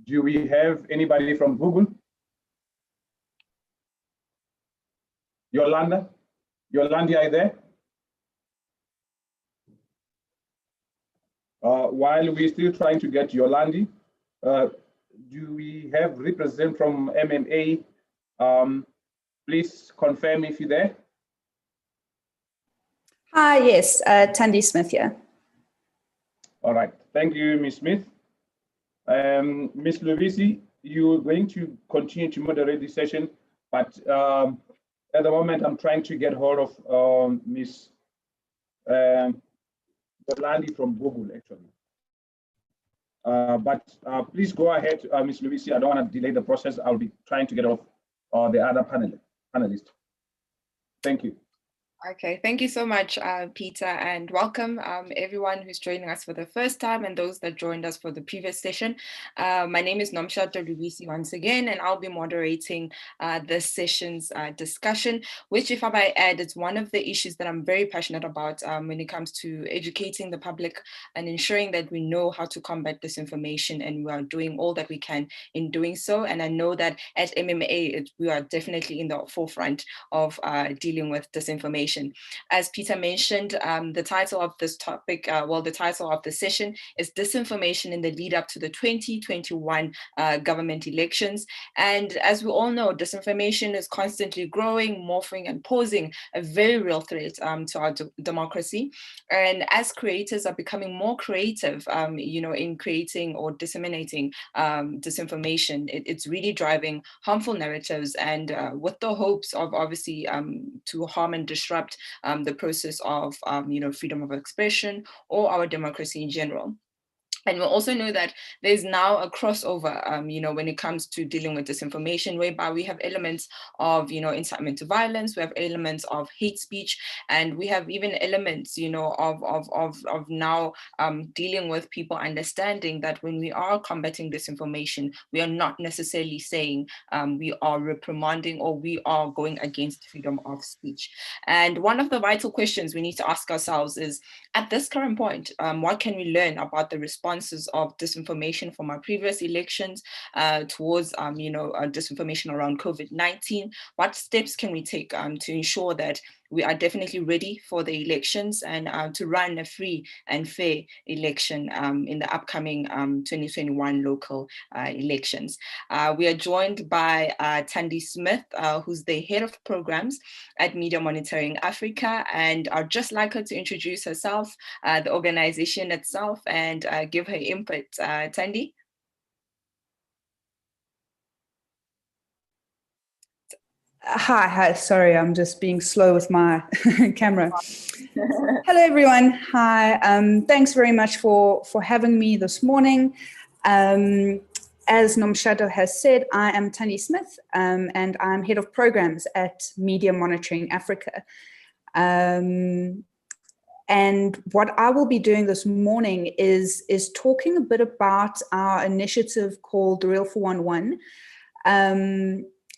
Do we have anybody from Google? Yolanda? Yolanda, are you there? While we're still trying to get Yolandi, do we have representative from MMA? Please confirm if you're there. Hi, yes, Tandy Smith here. All right, thank you, Ms. Smith. Ms. Lovisi, you're going to continue to moderate this session, but at the moment, I'm trying to get hold of Ms. Yolandi from Google, actually. But please go ahead, Ms. Lovisi. I don't want to delay the process. I'll be trying to get off the other panelist. Thank you. Okay, thank you so much, Peter, and welcome everyone who's joining us for the first time and those that joined us for the previous session. My name is Nomshato Lubisi once again, and I'll be moderating this session's discussion, which, if I might add, is one of the issues that I'm very passionate about when it comes to educating the public and ensuring that we know how to combat disinformation, and we are doing all that we can in doing so. And I know that at MMA, we are definitely in the forefront of dealing with disinformation. As Peter mentioned, the title of this topic, the title of the session is Disinformation in the Lead Up to the 2021 government elections. And as we all know, disinformation is constantly growing, morphing, and posing a very real threat to our democracy. And as creators are becoming more creative, in creating or disseminating disinformation, it's really driving harmful narratives, and with the hopes of obviously to harm and disrupt the process of freedom of expression or our democracy in general. And we also know that there's now a crossover, when it comes to dealing with disinformation, whereby we have elements of, incitement to violence, we have elements of hate speech, and we have even elements, of now dealing with people understanding that when we are combating disinformation, we are not necessarily saying we are reprimanding or we are going against freedom of speech. And one of the vital questions we need to ask ourselves is, at this current point, what can we learn about the responses of disinformation from our previous elections towards, disinformation around COVID-19? What steps can we take to ensure that we are definitely ready for the elections and to run a free and fair election in the upcoming 2021 local elections? We are joined by Tandy Smith, who's the head of programs at Media Monitoring Africa, and I'd just like her to introduce herself, the organization itself, and give her input. Tandy? Hi, sorry, I'm just being slow with my camera. Hello, everyone. Hi, thanks very much for having me this morning. As Nomshato has said, I am Tandy Smith, and I'm head of programs at Media Monitoring Africa. And what I will be doing this morning is talking a bit about our initiative called The Real 411,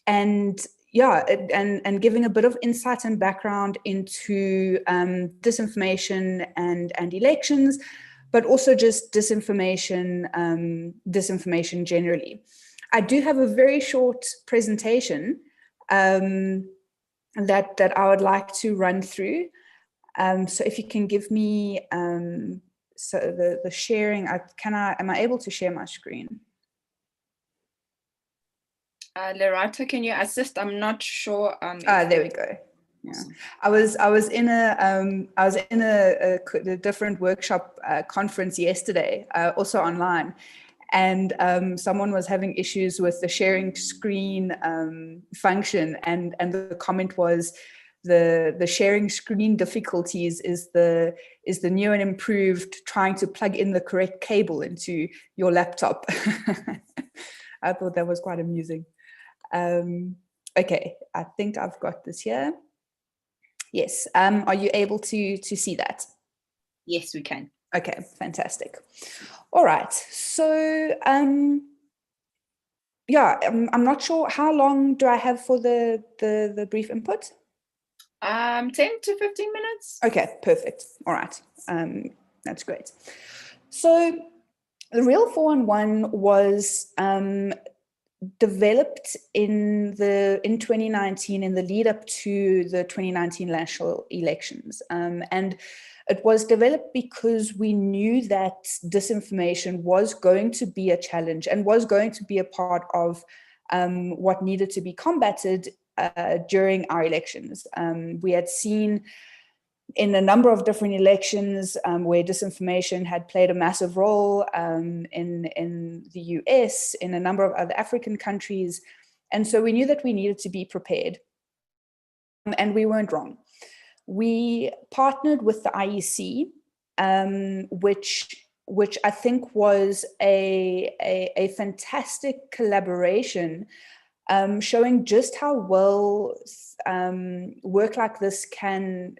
and giving a bit of insight and background into disinformation and elections, but also just disinformation generally. I do have a very short presentation that I would like to run through. So if you can give me so the sharing, am I able to share my screen? Lerata, can you assist? I'm not sure. There we go. Yeah, I was in a different workshop conference yesterday, also online, and someone was having issues with the sharing screen function, and the comment was, the sharing screen difficulties is the new and improved trying to plug in the correct cable into your laptop. I thought that was quite amusing. Okay, I think I've got this here. Yes, are you able to see that? Yes, we can. Okay, fantastic. All right, so yeah, I'm not sure, how long do I have for the brief input? 10 to 15 minutes. Okay, perfect. All right, that's great. So The Real 411 was developed in 2019 in the lead up to the 2019 national elections. And it was developed because we knew that disinformation was going to be a challenge and was going to be a part of what needed to be combated during our elections. We had seen in a number of different elections where disinformation had played a massive role in the US, in a number of other African countries. And so we knew that we needed to be prepared. And we weren't wrong. We partnered with the IEC, which I think was a fantastic collaboration, showing just how well work like this can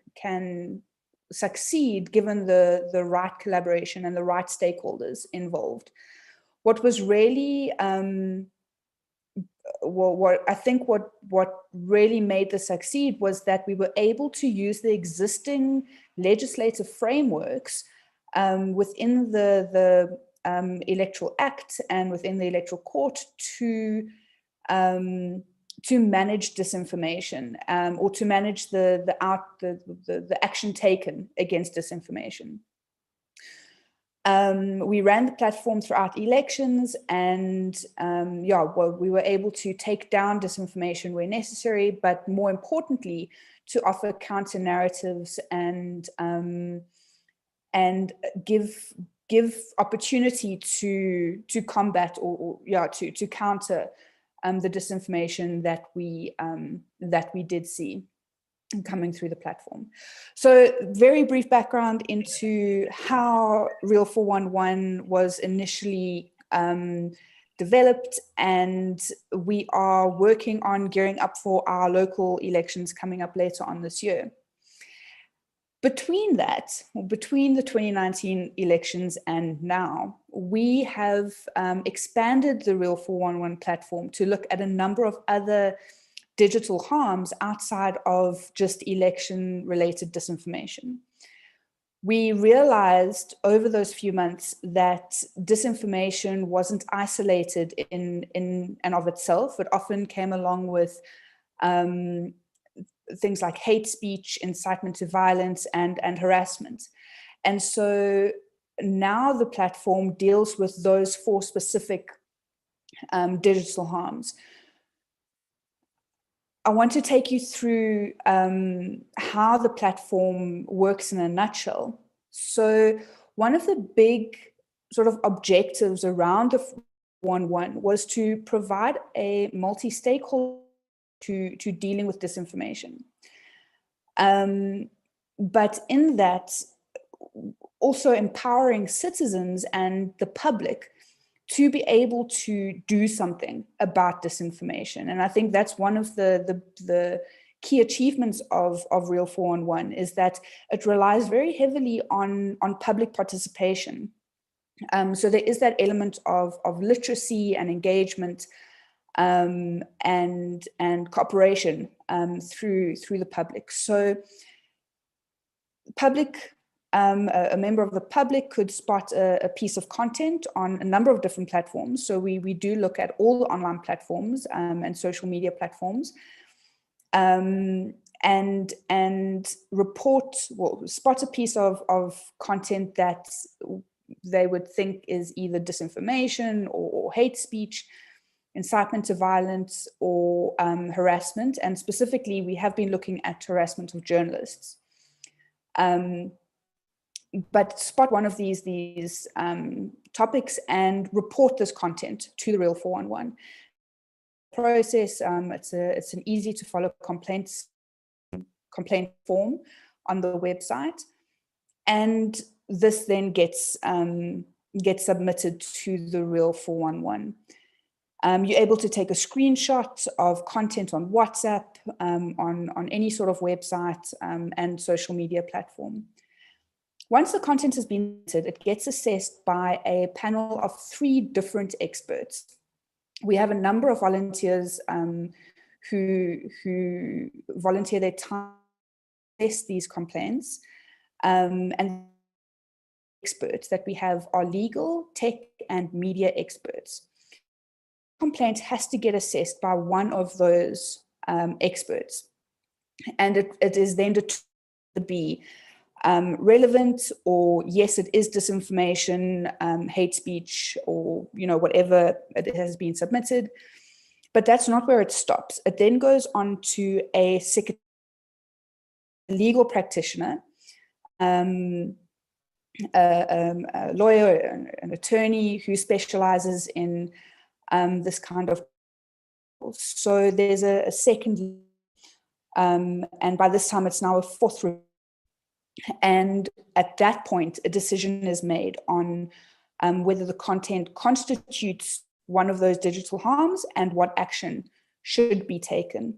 succeed given the right collaboration and the right stakeholders involved. What was really what really made this succeed was that we were able to use the existing legislative frameworks within the Electoral Act and within the Electoral Court to manage disinformation or to manage the action taken against disinformation. We ran the platform throughout elections, and we were able to take down disinformation where necessary, but more importantly, to offer counter narratives and give opportunity to combat or to counter the disinformation that we did see coming through the platform. So very brief background into how Real 411 was initially developed, and we are working on gearing up for our local elections coming up later on this year. Between the 2019 elections and now, we have expanded the Real 411 platform to look at a number of other digital harms outside of just election-related disinformation. We realized over those few months that disinformation wasn't isolated in and of itself. It often came along with things like hate speech, incitement to violence, and harassment. And so now the platform deals with those 4 specific digital harms. I want to take you through how the platform works in a nutshell. So one of the big sort of objectives around the 411 was to provide a multi-stakeholder to dealing with disinformation. But in that, also empowering citizens and the public to be able to do something about disinformation. And I think that's one of the key achievements of Real 411 is that it relies very heavily on public participation. So there is that element of literacy and engagement and cooperation through the public. So a member of the public could spot a piece of content on a number of different platforms. So we do look at all the online platforms and social media platforms, and spot a piece of content that they would think is either disinformation or hate speech, incitement to violence, or harassment. And specifically, we have been looking at harassment of journalists. But spot one of these topics and report this content to the Real 411 process. It's an easy to follow complaint form on the website, and this then gets submitted to the Real 411. You're able to take a screenshot of content on WhatsApp, on any sort of website and social media platform. Once the content has been entered, it gets assessed by a panel of 3 different experts. We have a number of volunteers who volunteer their time to assess these complaints, and experts that we have are legal, tech, and media experts. Complaint has to get assessed by one of those experts, and it is then determined to be relevant, or yes, it is disinformation, hate speech, or whatever it has been submitted. But that's not where it stops. It then goes on to a legal practitioner, a lawyer, an attorney who specializes in this kind of. So there's a second, and by this time it's now a fourth review. And at that point, a decision is made on whether the content constitutes one of those digital harms and what action should be taken.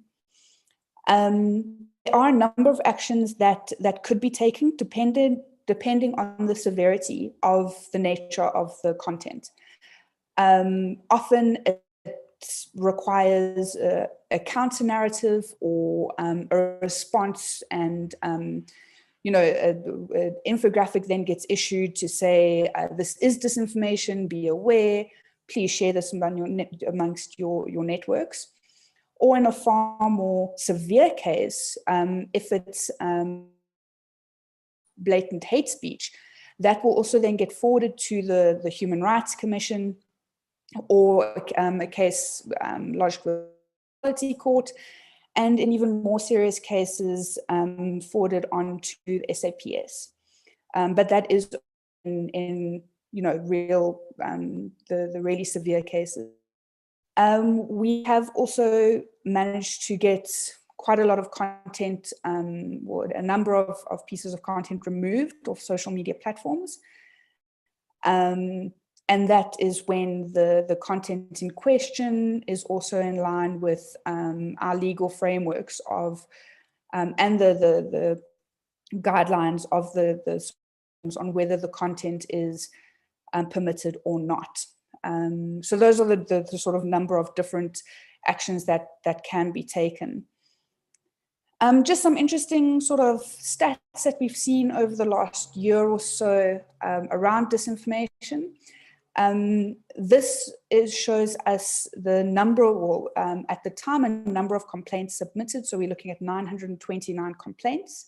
There are a number of actions that could be taken depending on the severity of the nature of the content. Often it requires a counter-narrative or a response, and an infographic then gets issued to say, this is disinformation, be aware, please share this amongst your networks. Or in a far more severe case, if it's blatant hate speech, that will also then get forwarded to the Human Rights Commission, or a case lodged with the Equality Court, and in even more serious cases, forwarded on to the SAPS. But that is in real the really severe cases. We have also managed to get quite a lot of content, or a number of pieces of content removed off social media platforms. And that is when the content in question is also in line with our legal frameworks of, and the guidelines of the on whether the content is permitted or not. So those are the sort of number of different actions that can be taken. Just some interesting sort of stats that we've seen over the last year or so around disinformation. This shows us the number, or at the time, a number of complaints submitted. So we're looking at 929 complaints.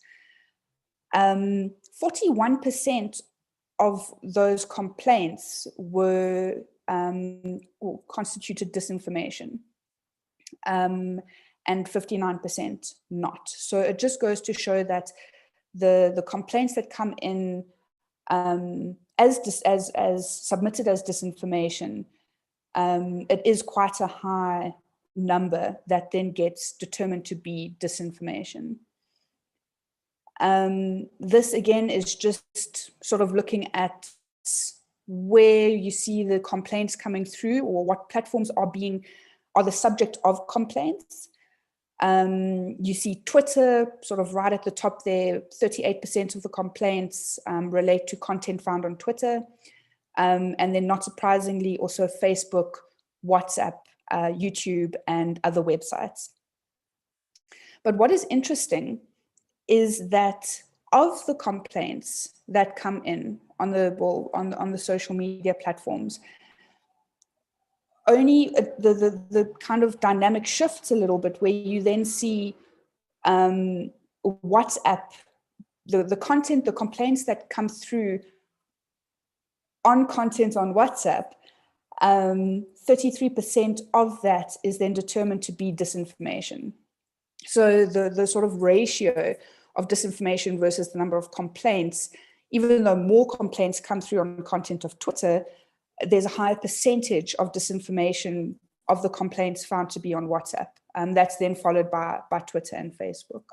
41% of those complaints were or constituted disinformation, and 59% not. So it just goes to show that the complaints that come in as submitted as disinformation, it is quite a high number that then gets determined to be disinformation. This again is just sort of looking at where you see the complaints coming through, or what platforms are the subject of complaints. You see Twitter sort of right at the top there. 38% of the complaints relate to content found on Twitter. And then not surprisingly, also Facebook, WhatsApp, YouTube, and other websites. But what is interesting is that of the complaints that come in on the social media platforms, only the kind of dynamic shifts a little bit, where you then see WhatsApp, the content, the complaints that come through on content on WhatsApp, 33% of that is then determined to be disinformation. So the sort of ratio of disinformation versus the number of complaints, even though more complaints come through on content of Twitter, there's a higher percentage of disinformation of the complaints found to be on WhatsApp. That's then followed by Twitter and Facebook.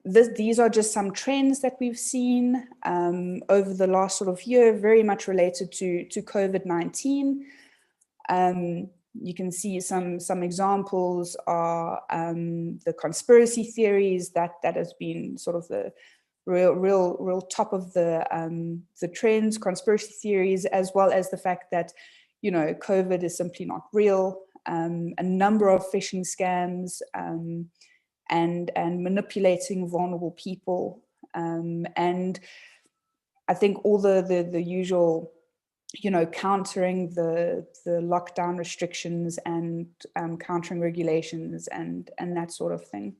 These are just some trends that we've seen over the last sort of year, very much related to COVID-19. You can see some examples are the conspiracy theories that has been sort of the real top of the trends, conspiracy theories, as well as the fact that, COVID is simply not real. A number of phishing scams and manipulating vulnerable people And I think all the usual, countering the lockdown restrictions and countering regulations and that sort of thing.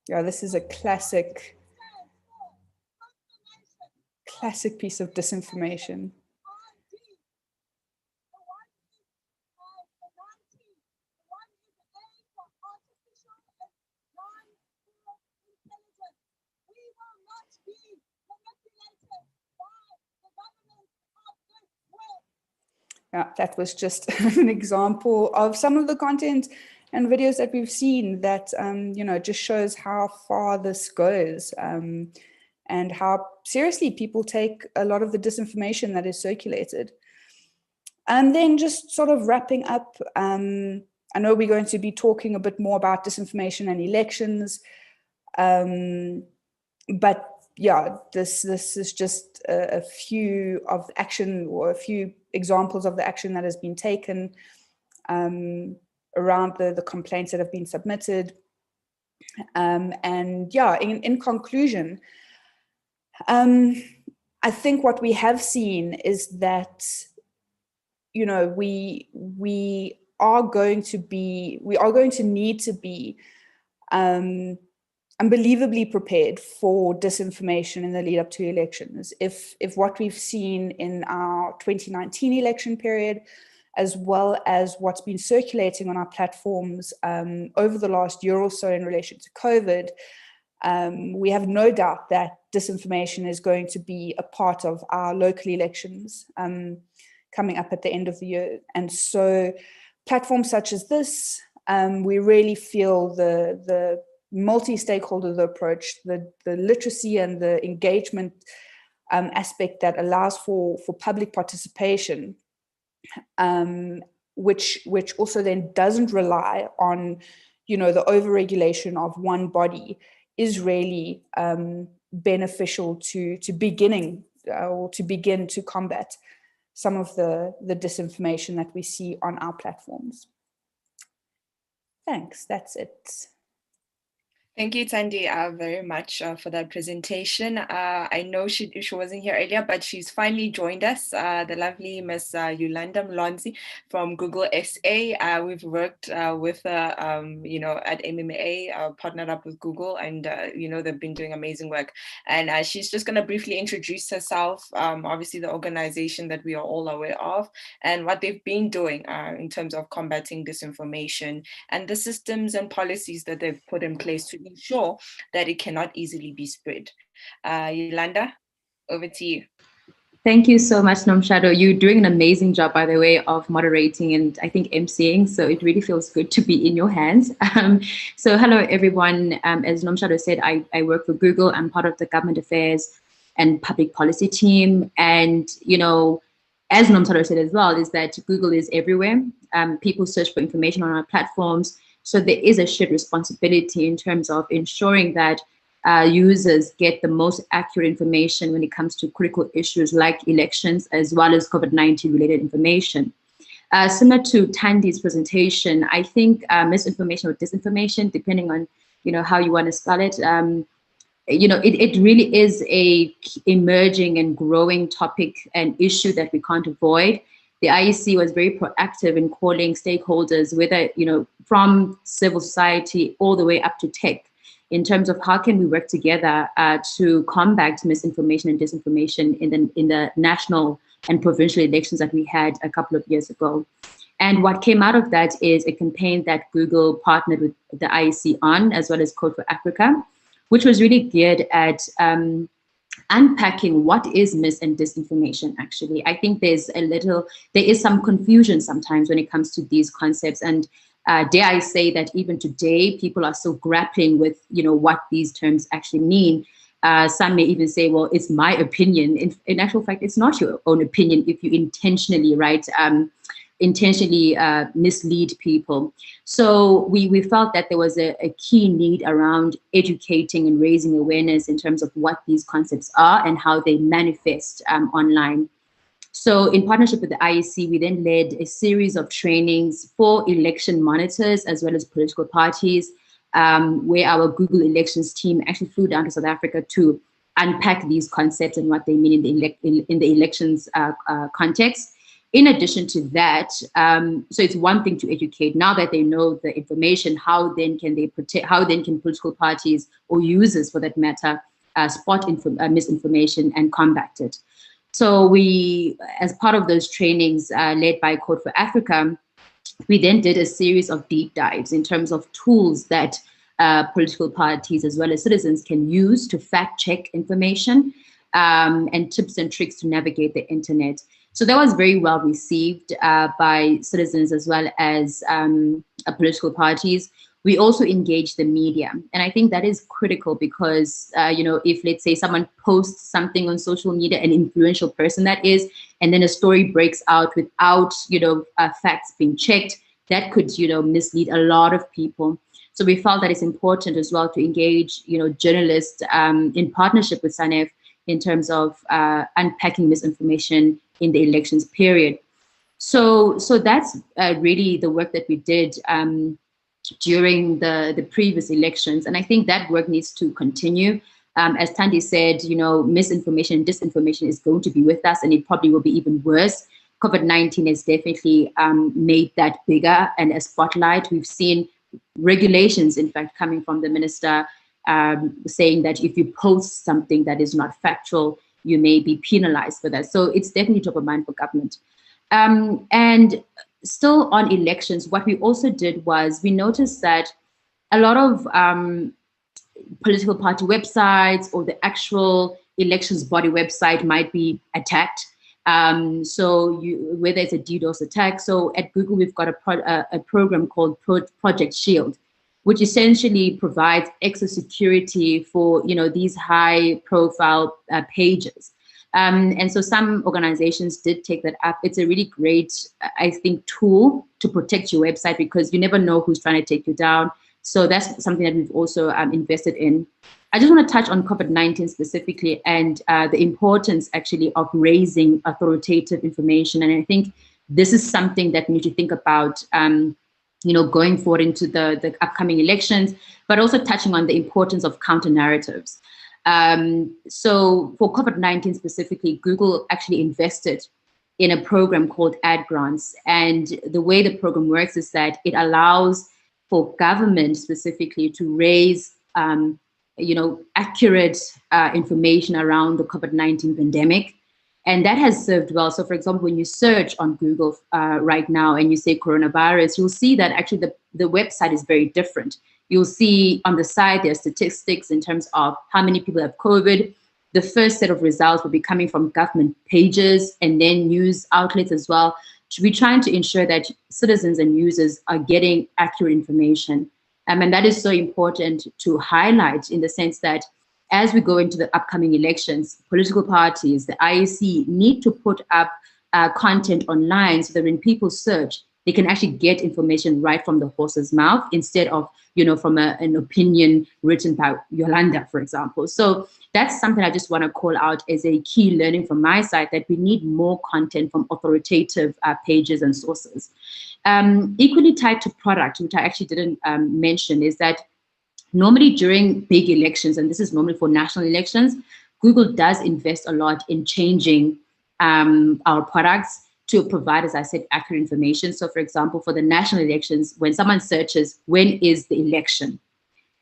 Yeah, this is a classic piece of disinformation. Yeah, that was just an example of some of the content and videos that we've seen that, just shows how far this goes, and how seriously people take a lot of the disinformation that is circulated. And then just sort of wrapping up, I know we're going to be talking a bit more about disinformation and elections, but yeah, this is just a few of the action, or a few examples of the action that has been taken around the complaints that have been submitted. And yeah, in conclusion, I think what we have seen is that, we are going to need to be unbelievably prepared for disinformation in the lead up to elections. If what we've seen in our 2019 election period, as well as what's been circulating on our platforms over the last year or so in relation to COVID, we have no doubt that disinformation is going to be a part of our local elections coming up at the end of the year. And so platforms such as this, we really feel the multi-stakeholder approach, the literacy and the engagement aspect that allows for public participation, which also then doesn't rely on, the overregulation of one body, is really beneficial to begin to combat some of the disinformation that we see on our platforms. Thanks, that's it. Thank you, Tandy, very much for that presentation. I know she wasn't here earlier, but she's finally joined us, the lovely Miss Yolanda Mlonzi from Google SA. We've worked with her, at MMA, partnered up with Google, and, they've been doing amazing work. And she's just going to briefly introduce herself, obviously the organization that we are all aware of, and what they've been doing in terms of combating disinformation, and the systems and policies that they've put in place to ensure that it cannot easily be spread. Yolanda, over to you. Thank you so much, Nomshado. You're doing an amazing job, by the way, of moderating and I think emceeing. So it really feels good to be in your hands. So hello, everyone. As Nomshado said, I work for Google. I'm part of the government affairs and public policy team. And, as Nomshado said as well, is that Google is everywhere. People search for information on our platforms. So there is a shared responsibility in terms of ensuring that users get the most accurate information when it comes to critical issues like elections, as well as COVID-19 related information. Similar to Tandy's presentation, I think misinformation or disinformation, depending on how you want to spell it, it really is a emerging and growing topic and issue that we can't avoid. The IEC was very proactive in calling stakeholders, whether, from civil society all the way up to tech, in terms of how can we work together to combat misinformation and disinformation in the national and provincial elections that we had a couple of years ago. And what came out of that is a campaign that Google partnered with the IEC on, as well as Code for Africa, which was really geared at unpacking what is mis and disinformation. Actually, I think there is some confusion sometimes when it comes to these concepts, and dare I say that even today people are still grappling with what these terms actually mean. Some may even say, well, it's my opinion. In actual fact, it's not your own opinion if you intentionally mislead people. So we felt that there was a key need around educating and raising awareness in terms of what these concepts are and how they manifest online. So in partnership with the IEC, we then led a series of trainings for election monitors as well as political parties, where our Google Elections team actually flew down to South Africa to unpack these concepts and what they mean in the elections context. In addition to that, so it's one thing to educate. Now that they know the information, how then can political parties or users, for that matter, spot misinformation and combat it? So we, as part of those trainings led by Code for Africa, we then did a series of deep dives in terms of tools that political parties as well as citizens can use to fact check information, and tips and tricks to navigate the internet. So that was very well received by citizens as well as political parties. We also engage the media. And I think that is critical because, if let's say someone posts something on social media, an influential person that is, and then a story breaks out without, facts being checked, that could, mislead a lot of people. So we felt that it's important as well to engage, journalists in partnership with SANEF in terms of unpacking misinformation in the elections period. So that's really the work that we did during the previous elections. And I think that work needs to continue. As Thandi said, misinformation and disinformation is going to be with us, and it probably will be even worse. COVID-19 has definitely made that bigger and a spotlight. We've seen regulations, in fact, coming from the minister saying that if you post something that is not factual, you may be penalized for that. So it's definitely top of mind for government. And still on elections, what we also did was we noticed that a lot of political party websites or the actual elections body website might be attacked. Whether it's a DDoS attack. So at Google, we've got a program called Project Shield, which essentially provides extra security for these high profile pages. And so some organizations did take that up. It's a really great, I think, tool to protect your website because you never know who's trying to take you down. So that's something that we've also invested in. I just want to touch on COVID-19 specifically and the importance actually of raising authoritative information. And I think this is something that we need to think about, going forward into the upcoming elections, but also touching on the importance of counter narratives. So for COVID-19 specifically, Google actually invested in a program called Ad Grants. And the way the program works is that it allows for government specifically to raise accurate information around the COVID-19 pandemic. And that has served well. So for example, when you search on Google right now and you say coronavirus, you'll see that actually the website is very different. You'll see on the side, there are statistics in terms of how many people have COVID. The first set of results will be coming from government pages and then news outlets as well. We're trying to ensure that citizens and users are getting accurate information. And that is so important to highlight in the sense that as we go into the upcoming elections, political parties, the IEC need to put up content online so that when people search, they can actually get information right from the horse's mouth instead of, from an opinion written by Yolanda, for example. So that's something I just want to call out as a key learning from my side, that we need more content from authoritative pages and sources. Equally tied to product, which I actually didn't mention, is that normally during big elections, and this is normally for national elections, Google does invest a lot in changing our products to provide, as I said, accurate information. So for example, for the national elections, when someone searches, when is the election?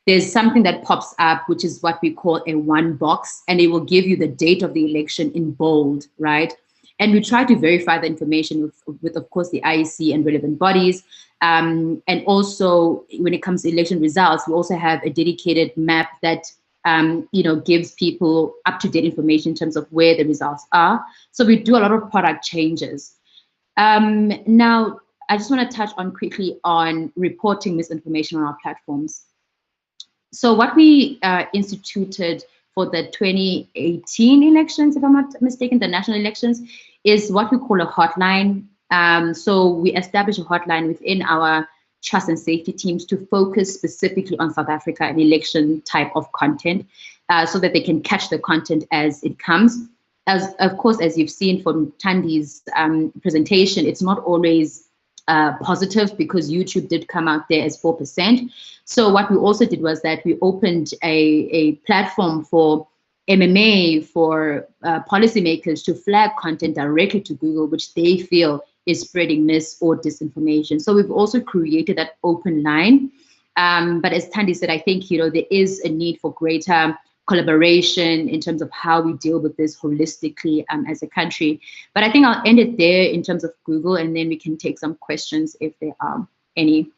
There's something that pops up, which is what we call a one box, and it will give you the date of the election in bold, right? And we try to verify the information with of course, the IEC and relevant bodies. And also, when it comes to election results, we also have a dedicated map that gives people up-to-date information in terms of where the results are. So we do a lot of product changes. Now, I just want to touch on quickly on reporting misinformation on our platforms. So what we instituted for the 2018 elections, if I'm not mistaken, the national elections, is what we call a hotline. So we established a hotline within our trust and safety teams to focus specifically on South Africa and election type of content so that they can catch the content as it comes. as of course, as you've seen from Tandi's presentation, it's not always positive, because YouTube did come out there as 4%. So what we also did was that we opened a platform for MMA, for policymakers to flag content directly to Google, which they feel is spreading mis or disinformation. So we've also created that open line. But as Tandi said, I think, there is a need for greater collaboration in terms of how we deal with this holistically as a country. But I think I'll end it there in terms of Google, and then we can take some questions if there are any.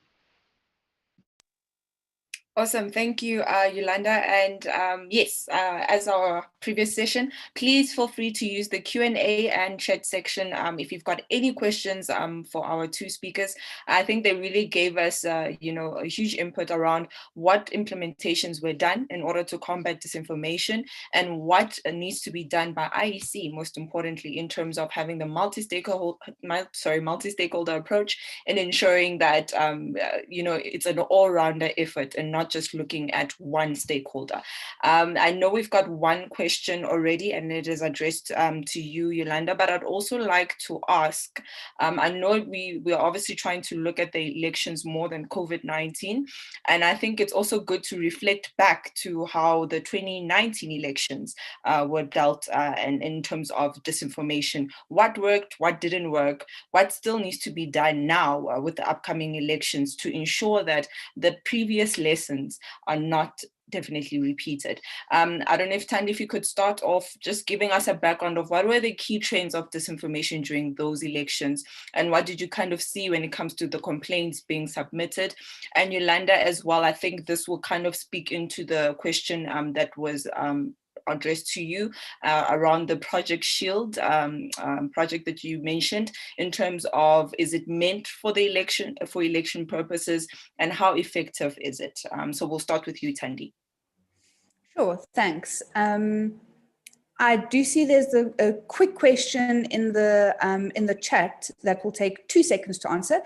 Awesome. Thank you, Yolanda. And yes, as our previous session, please feel free to use the Q&A and chat section if you've got any questions for our two speakers. I think they really gave us, a huge input around what implementations were done in order to combat disinformation, and what needs to be done by IEC, most importantly, in terms of having the multi-stakeholder approach and ensuring that, it's an all-rounder effort and not just looking at one stakeholder. I know we've got one question already, and it is addressed to you, Yolanda, but I'd also like to ask, I know we're obviously trying to look at the elections more than COVID-19, and I think it's also good to reflect back to how the 2019 elections were dealt and in terms of disinformation. What worked, what didn't work, what still needs to be done now with the upcoming elections to ensure that the previous lessons are not definitely repeated. I don't know if Tandi, if you could start off just giving us a background of what were the key trends of disinformation during those elections, and what did you kind of see when it comes to the complaints being submitted? And Yolanda as well, I think this will kind of speak into the question that was addressed to you around the Project Shield project that you mentioned, in terms of, is it meant for the election, for election purposes, and how effective is it? So we'll start with you, Tandi. Sure, thanks. I do see there's a quick question in the chat that will take 2 seconds to answer.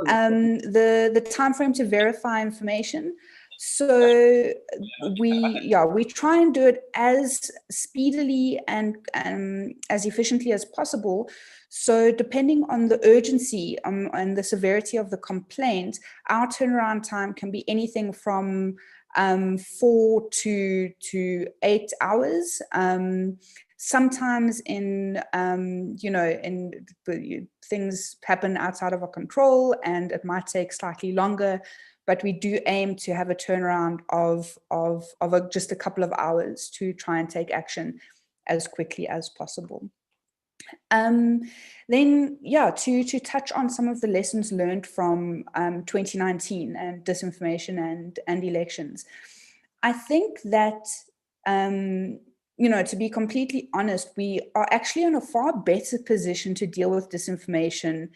The time frame to verify information. So we try and do it as speedily and as efficiently as possible. So depending on the urgency and the severity of the complaint, our turnaround time can be anything from 4 to 8 hours. Sometimes things happen outside of our control, and it might take slightly longer. But we do aim to have a turnaround of just a couple of hours to try and take action as quickly as possible. Then, to touch on some of the lessons learned from 2019 and disinformation and elections. I think that, to be completely honest, we are actually in a far better position to deal with disinformation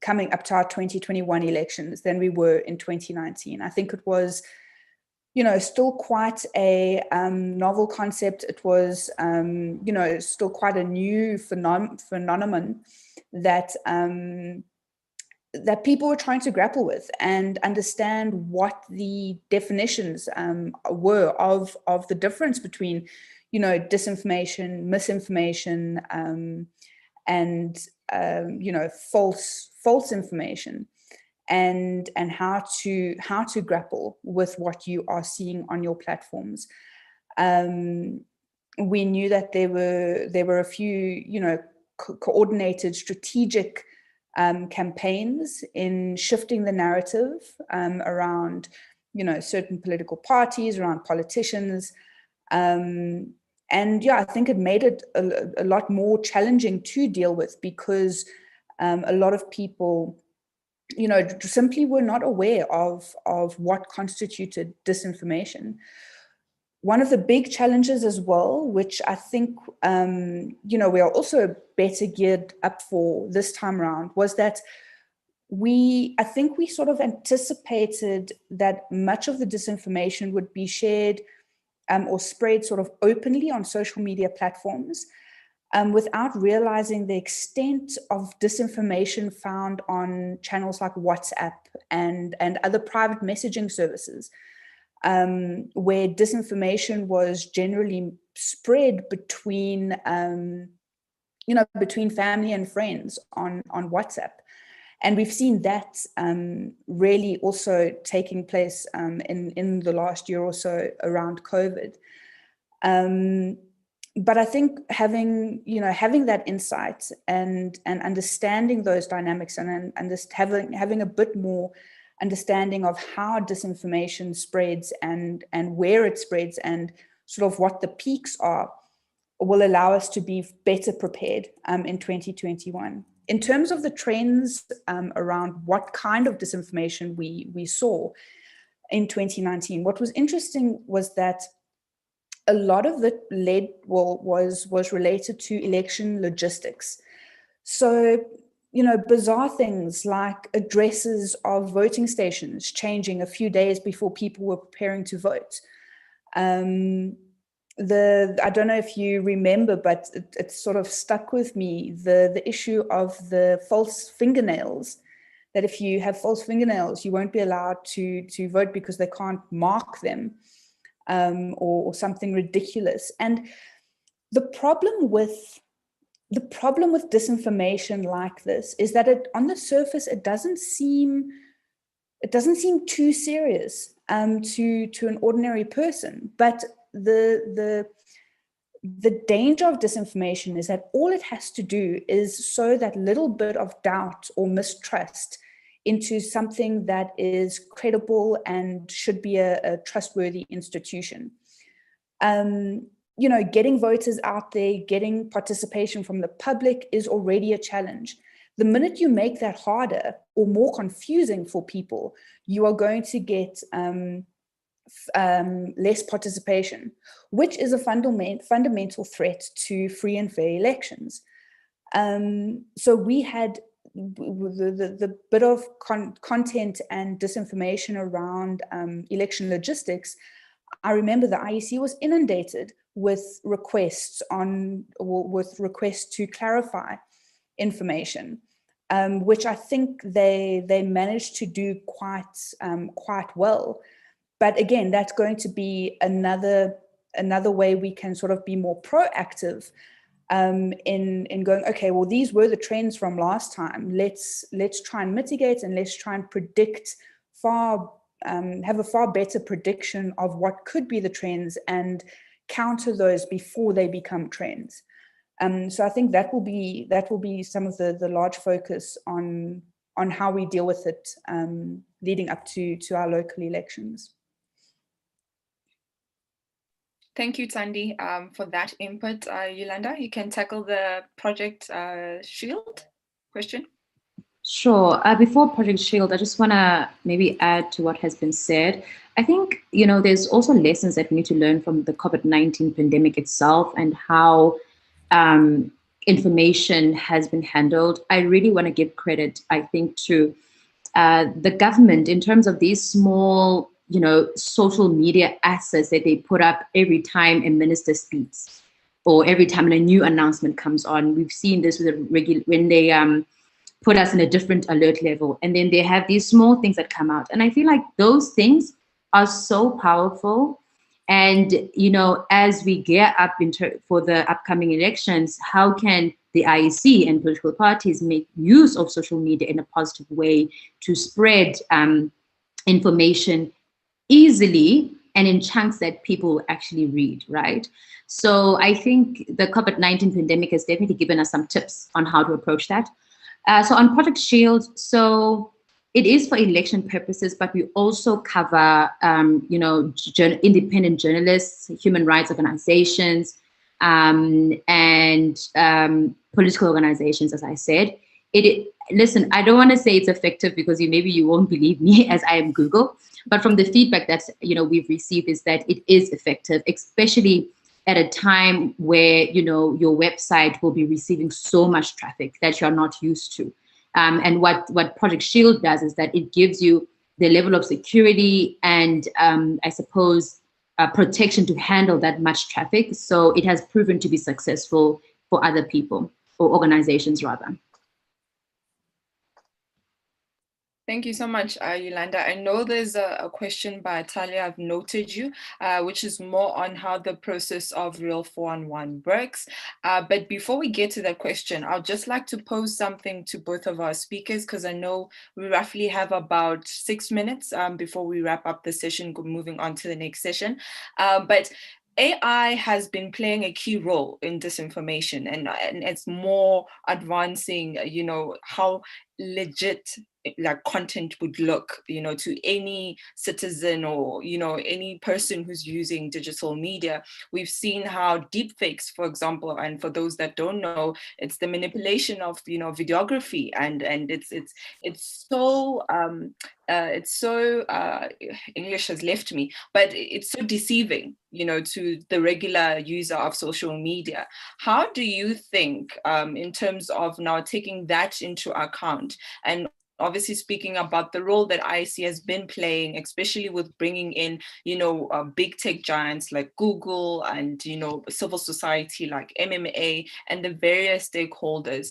coming up to our 2021 elections than we were in 2019. I think it was, still quite a novel concept. It was, still quite a new phenomenon that that people were trying to grapple with and understand what the definitions were of the difference between, disinformation, misinformation, and false information, and how to grapple with what you are seeing on your platforms. We knew that there were a few coordinated strategic campaigns in shifting the narrative around certain political parties, around politicians. I think it made it a lot more challenging to deal with, because a lot of people, simply were not aware of what constituted disinformation. One of the big challenges as well, which I think, we are also better geared up for this time around, was that I think we sort of anticipated that much of the disinformation would be shared or spread sort of openly on social media platforms, without realizing the extent of disinformation found on channels like WhatsApp and other private messaging services. where disinformation was generally spread between, between family and friends on WhatsApp. And we've seen that really also taking place in the last year or so around COVID. But I think having that insight and understanding those dynamics and having a bit more understanding of how disinformation spreads and where it spreads and sort of what the peaks are will allow us to be better prepared in 2021. In terms of the trends around what kind of disinformation we saw in 2019, what was interesting was that a lot of it was related to election logistics. So, bizarre things like addresses of voting stations changing a few days before people were preparing to vote. I don't know if you remember, but it sort of stuck with me, the issue of the false fingernails, that if you have false fingernails, you won't be allowed to vote because they can't mark them, or something ridiculous. And the problem with disinformation like this is that on the surface, it doesn't seem too serious to an ordinary person, but the danger of disinformation is that all it has to do is sow that little bit of doubt or mistrust into something that is credible and should be a trustworthy institution. Getting voters out there, getting participation from the public is already a challenge. The minute you make that harder or more confusing for people, you are going to get less participation, which is a fundamental threat to free and fair elections. So we had the bit of content and disinformation around election logistics. I remember the IEC was inundated with requests to clarify information, which I think they managed to do quite well. But again, that's going to be another way we can sort of be more proactive in going, okay, well, these were the trends from last time. Let's try and mitigate, and let's try and predict have a far better prediction of what could be the trends and counter those before they become trends. So I think that will be some of the large focus on how we deal with it leading up to our local elections. Thank you, Thandi, for that input. Yolanda, you can tackle the Project Shield question. Sure. Before Project Shield, I just want to maybe add to what has been said. I think, there's also lessons that we need to learn from the COVID-19 pandemic itself and how information has been handled. I really want to give credit, I think, to the government in terms of these small, social media assets that they put up every time a minister speaks or every time a new announcement comes on. We've seen this with when they put us in a different alert level, and then they have these small things that come out. And I feel like those things are so powerful. And, as we gear up for the upcoming elections, how can the IEC and political parties make use of social media in a positive way to spread information easily and in chunks that people actually read, right? So I think the COVID-19 pandemic has definitely given us some tips on how to approach that. So on Project Shield, so it is for election purposes, but we also cover, independent journalists, human rights organizations, and political organizations, as I said. Listen, I don't want to say it's effective because maybe you won't believe me as I am Google, but from the feedback that we've received is that it is effective, especially at a time where your website will be receiving so much traffic that you're not used to. And what Project Shield does is that it gives you the level of security and I suppose protection to handle that much traffic. So it has proven to be successful for other people or organizations rather. Thank you so much, Yolanda. I know there's a question by Talia, I've noted you, which is more on how the process of Real 411 works. But before we get to that question, I'd just like to pose something to both of our speakers, because I know we roughly have about 6 minutes before we wrap up the session, moving on to the next session. But AI has been playing a key role in disinformation, and it's more advancing, how legit like content would look, to any citizen or, any person who's using digital media. We've seen how deepfakes, for example, and for those that don't know, it's the manipulation of, videography, and it's so English has left me, but it's so deceiving, to the regular user of social media. How do you think, in terms of now taking that into account, and obviously speaking about the role that IC has been playing, especially with bringing in, big tech giants like Google and, civil society like MMA and the various stakeholders,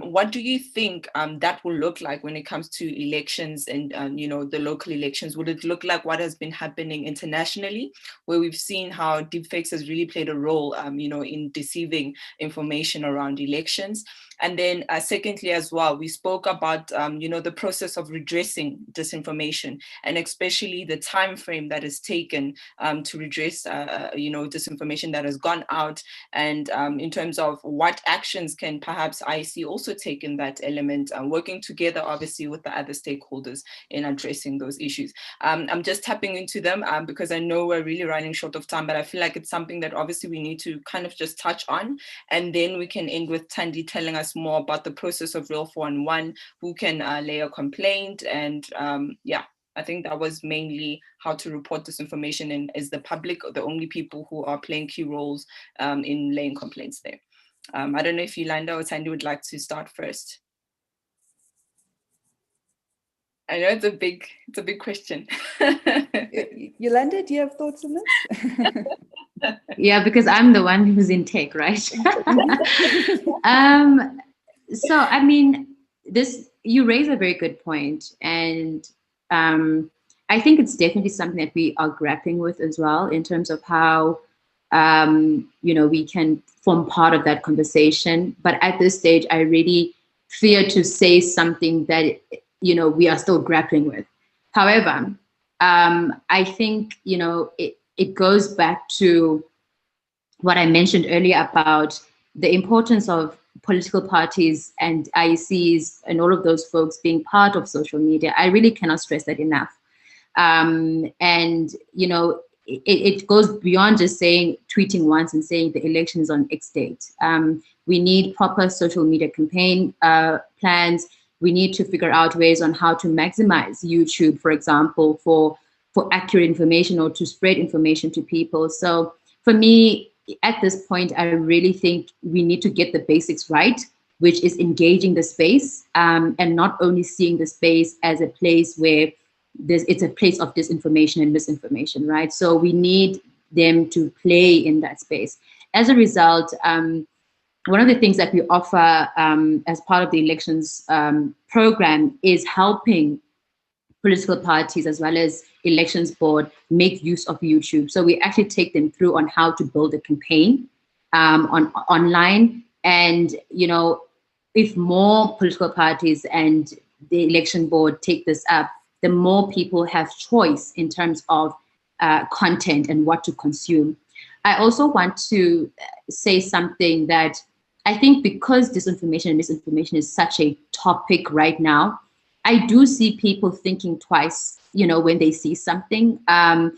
what do you think that will look like when it comes to elections and, the local elections? Would it look like what has been happening internationally, where we've seen how deepfakes has really played a role, in deceiving information around elections? And then secondly, as well, we spoke about, the process of redressing disinformation, and especially the time frame that is taken to redress, disinformation that has gone out, and in terms of what actions can perhaps IC also take in that element, working together, obviously, with the other stakeholders in addressing those issues. I'm just tapping into them because I know we're really running short of time, but I feel like it's something that obviously we need to kind of just touch on, and then we can end with Tandy telling us more about the process of Real 411, who can lay a complaint, and I think that was mainly how to report disinformation, and is the public the only people who are playing key roles in laying complaints there. I don't know if Yolanda or Tandy would like to start first. I know it's a big question. Yolanda, do you have thoughts on this? Yeah, because I'm the one who's in tech, right? So, I mean, you raise a very good point, and I think it's definitely something that we are grappling with as well, in terms of how we can form part of that conversation. But at this stage, I really fear to say something that we are still grappling with. However, I think it goes back to what I mentioned earlier about the importance of political parties and IECs and all of those folks being part of social media. I really cannot stress that enough. And it goes beyond just tweeting once and saying the election is on X date. We need proper social media campaign plans. We need to figure out ways on how to maximize YouTube, for example, for accurate information or to spread information to people. So for me, at this point, I really think we need to get the basics right, which is engaging the space, and not only seeing the space as a place where it's a place of disinformation and misinformation, right? So we need them to play in that space. As a result, one of the things that we offer as part of the elections program is helping political parties as well as elections board make use of YouTube. So we actually take them through on how to build a campaign online. And, if more political parties and the election board take this up, the more people have choice in terms of content and what to consume. I also want to say something that I think, because disinformation and misinformation is such a topic right now, I do see people thinking twice, when they see something. I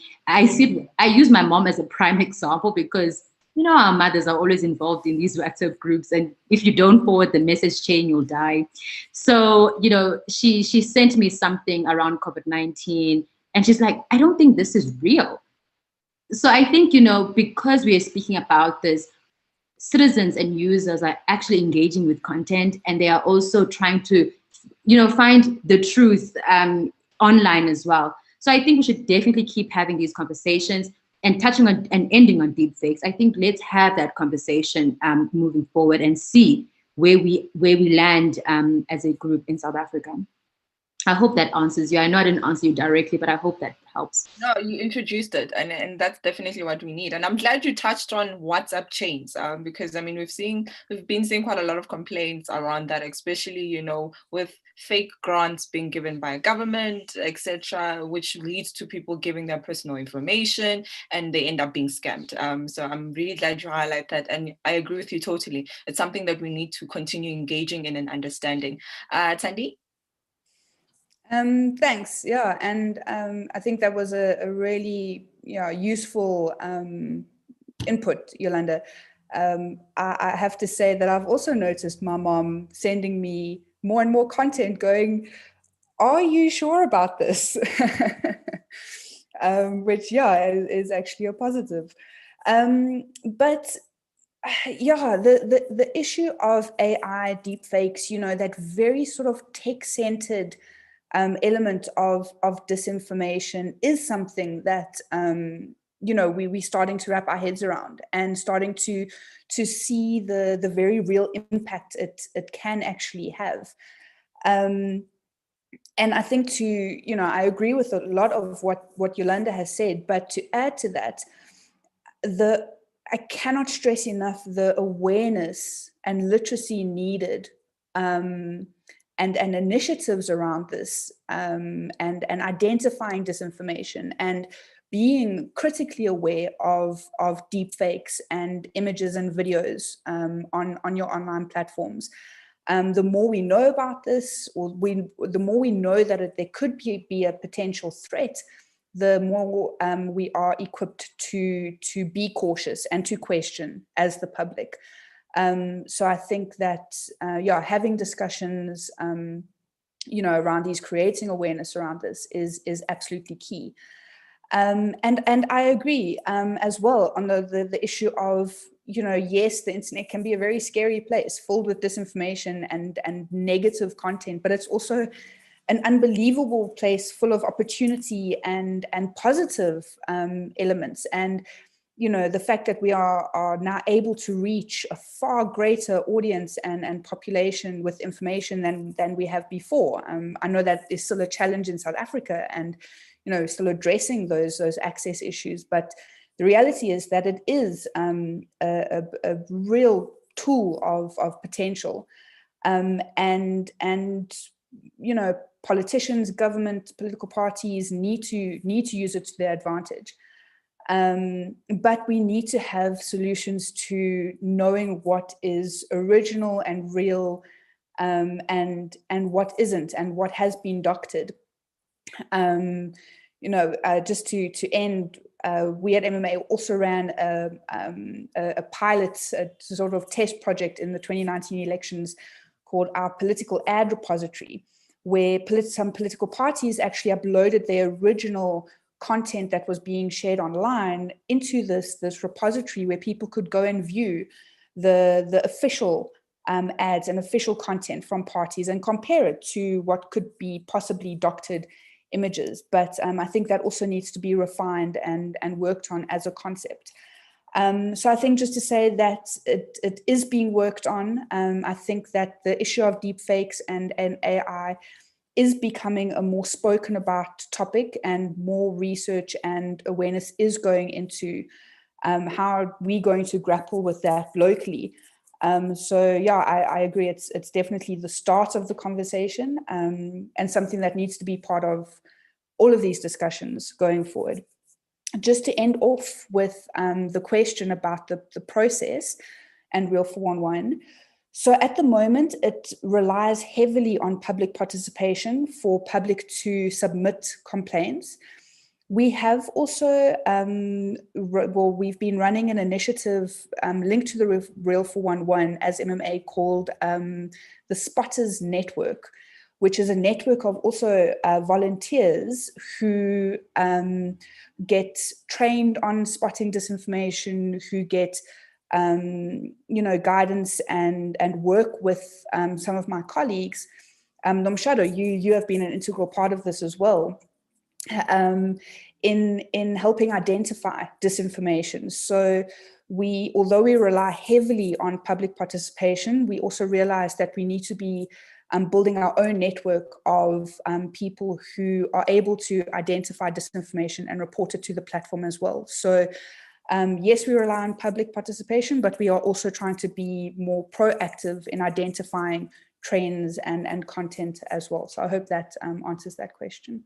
use my mom as a prime example because, our mothers are always involved in these WhatsApp groups. And if you don't forward the message chain, you'll die. So, she sent me something around COVID-19 and she's like, I don't think this is real. So I think, because we are speaking about this, citizens and users are actually engaging with content, and they are also trying to find the truth online as well. So I think we should definitely keep having these conversations and touching on and ending on deepfakes. I think let's have that conversation moving forward and see where we land as a group in South Africa. I hope that answers you. I know I didn't answer you directly, but I hope that helps. No, you introduced it, and that's definitely what we need. And I'm glad you touched on WhatsApp chains, because I mean we've been seeing quite a lot of complaints around that, especially with fake grants being given by government, etc., which leads to people giving their personal information and they end up being scammed. So I'm really glad you highlight that, and I agree with you totally. It's something that we need to continue engaging in and understanding. Tandy? Thanks. Yeah, and I think that was a really useful input, Yolanda. I have to say that I've also noticed my mom sending me more and more content going, are you sure about this? Which, is actually a positive. But yeah, the issue of AI deepfakes, that very sort of tech-centered element of disinformation is something that we're starting to wrap our heads around and starting to see the very real impact it can actually have. And I think I agree with a lot of what Yolanda has said, but to add to that, I cannot stress enough the awareness and literacy needed, and initiatives around this, and identifying disinformation and being critically aware of deepfakes and images and videos on your online platforms. The more we know about this, the more we know that there could be a potential threat, the more we are equipped to be cautious and to question as the public. So I think that, having discussions, around these, creating awareness around this is absolutely key. And I agree as well on the issue of, yes, the internet can be a very scary place filled with disinformation and negative content, but it's also an unbelievable place full of opportunity and positive elements. And the fact that we are now able to reach a far greater audience and population with information than we have before. I know that there's still a challenge in South Africa, and still addressing those access issues. But the reality is that it is a real tool of potential, and politicians, government, political parties need to use it to their advantage. But we need to have solutions to knowing what is original and real, and what isn't, and what has been doctored. Just to end, we at MMA also ran a pilot, a sort of test project in the 2019 elections called our Political Ad Repository, where some political parties actually uploaded their original content that was being shared online into this repository, where people could go and view the official ads and official content from parties and compare it to what could be possibly doctored images. But I think that also needs to be refined and worked on as a concept. So I think just to say that it is being worked on. I think that the issue of deepfakes and AI is becoming a more spoken about topic, and more research and awareness is going into how we're going to grapple with that locally. So yeah, I agree. It's definitely the start of the conversation, and something that needs to be part of all of these discussions going forward. Just to end off with the question about the process and Real 411. So at the moment, it relies heavily on public participation for public to submit complaints. We have also, we've been running an initiative linked to the Real 411 as MMA called the Spotters Network, which is a network of also volunteers who get trained on spotting disinformation, who get guidance and work with some of my colleagues. Nomshado, you have been an integral part of this as well, in helping identify disinformation. So although we rely heavily on public participation, we also realize that we need to be building our own network of people who are able to identify disinformation and report it to the platform as well. So yes, we rely on public participation, but we are also trying to be more proactive in identifying trends and content as well. So I hope that answers that question.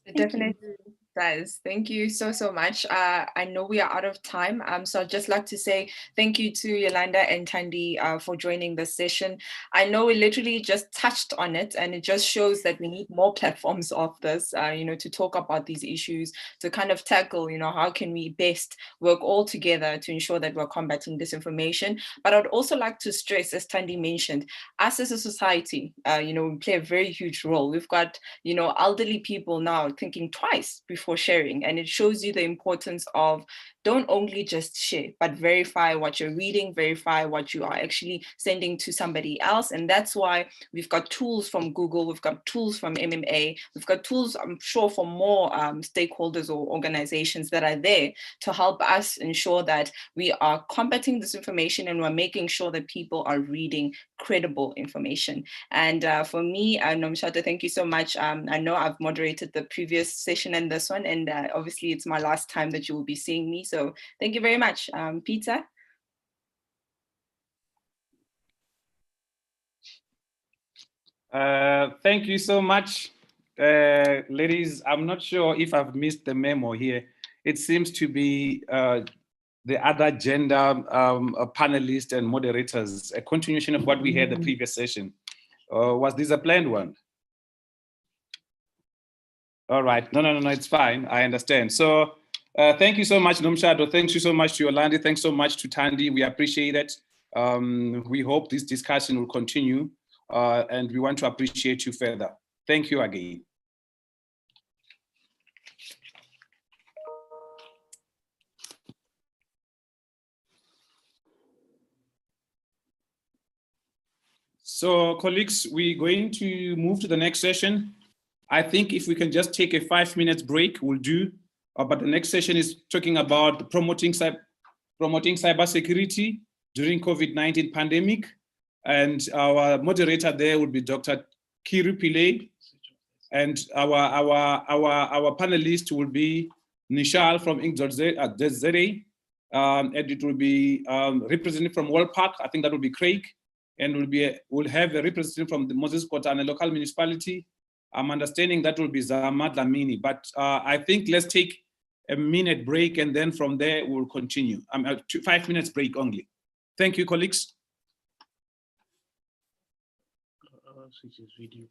It definitely does. Thank you so much. I know we are out of time, so I'd just like to say thank you to Yolanda and Thandi for joining this session. I know we literally just touched on it, and it just shows that we need more platforms of this, to talk about these issues, to kind of tackle, how can we best work all together to ensure that we're combating disinformation. But I'd also like to stress, as Thandi mentioned, us as a society, we play a very huge role. We've got, elderly people now thinking twice before sharing, and it shows you the importance of don't only just share, but verify what you're reading, verify what you are actually sending to somebody else. And that's why we've got tools from Google, we've got tools from MMA, we've got tools, I'm sure, for more stakeholders or organizations that are there to help us ensure that we are combating disinformation and we're making sure that people are reading credible information. And for me, Nomshado, thank you so much. I know I've moderated the previous session and this one, and obviously it's my last time that you will be seeing me. So thank you very much. Peter? Thank you so much, ladies. I'm not sure if I've missed the memo here. It seems to be the other gender panelists and moderators, a continuation of what we had the previous session. Was this a planned one? All right, no, it's fine, I understand. So thank you so much, Nomshado. Thank you so much to Yolanda. Thanks so much to Thandi. We appreciate it. We hope this discussion will continue, and we want to appreciate you further. Thank you again. So, colleagues, we're going to move to the next session. I think if we can just take a 5-minute break, we'll do. But the next session is talking about promoting cybersecurity during COVID-19 pandemic. And our moderator there will be Dr. Kiru Pillay. And our panelist will be Nishal from Interdependence. And it will be represented from World Park. I think that will be Craig. And we'll have a representative from the Moses Kotane local municipality. I'm understanding that will be Zamad Lamini, but I think let's take a minute break, and then from there we'll continue. 5 minutes break only. Thank you, colleagues. Switch his video.